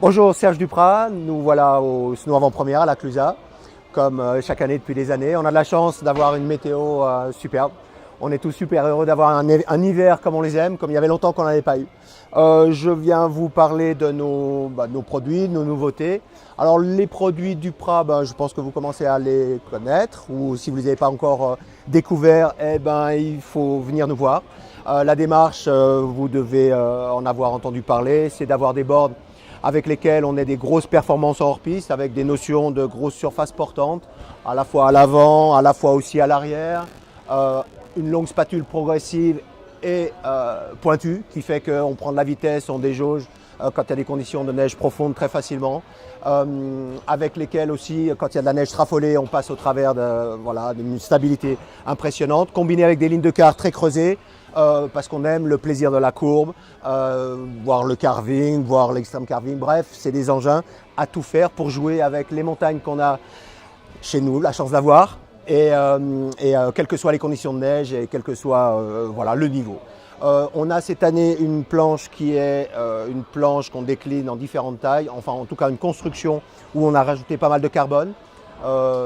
Bonjour, Serge Duprat, nous voilà au Snow Avant-Première à la Clusaz, comme chaque année depuis des années. On a de la chance d'avoir une météo superbe. On est tous super heureux d'avoir un hiver comme on les aime, comme il y avait longtemps qu'on n'en avait pas eu. Je viens vous parler de nos produits, de nos nouveautés. Alors les produits Duprat, je pense que vous commencez à les connaître, ou si vous ne les avez pas encore découverts, il faut venir nous voir. La démarche, vous devez en avoir entendu parler, c'est d'avoir des boards avec lesquels on a des grosses performances en hors-piste, avec des notions de grosses surfaces portantes, à la fois à l'avant, à la fois aussi à l'arrière, une longue spatule progressive et pointue, qui fait qu'on prend de la vitesse, on déjauge quand il y a des conditions de neige profonde très facilement, avec lesquels aussi, quand il y a de la neige trafolée, on passe au travers d'une stabilité impressionnante, combiné avec des lignes de quart très creusées, parce qu'on aime le plaisir de la courbe, voir le carving, voir l'extreme carving. Bref, c'est des engins à tout faire pour jouer avec les montagnes qu'on a chez nous, la chance d'avoir, et quelles que soient les conditions de neige et quel que soit le niveau. On a cette année une planche qui est une planche qu'on décline en différentes tailles, enfin en tout cas une construction où on a rajouté pas mal de carbone.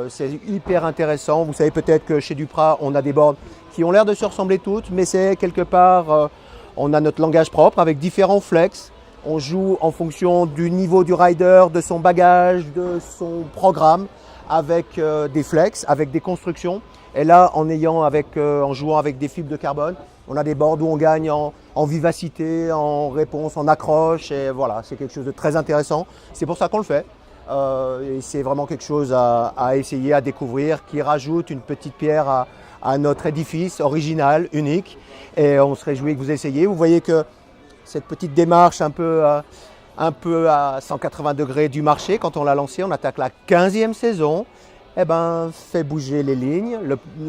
C'est hyper intéressant. Vous savez peut-être que chez Duprat, on a des boards qui ont l'air de se ressembler toutes, mais c'est quelque part, on a notre langage propre avec différents flex. On joue en fonction du niveau du rider, de son bagage, de son programme, avec des flex, avec des constructions. Et là, en jouant avec des fibres de carbone, on a des boards où on gagne en vivacité, en réponse, en accroche. Et voilà, c'est quelque chose de très intéressant. C'est pour ça qu'on le fait. Et c'est vraiment quelque chose à essayer, à découvrir, qui rajoute une petite pierre à notre édifice original, unique. Et on se réjouit que vous essayiez. Vous voyez que cette petite démarche un peu à 180 degrés du marché, quand on l'a lancé, on attaque la 15e saison, fait bouger les lignes.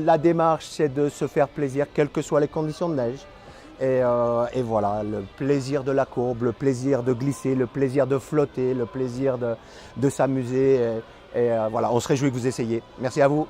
La démarche, c'est de se faire plaisir, quelles que soient les conditions de neige. Et voilà, le plaisir de la courbe, le plaisir de glisser, le plaisir de flotter, le plaisir de s'amuser. Voilà, on se réjouit que vous essayiez. Merci à vous.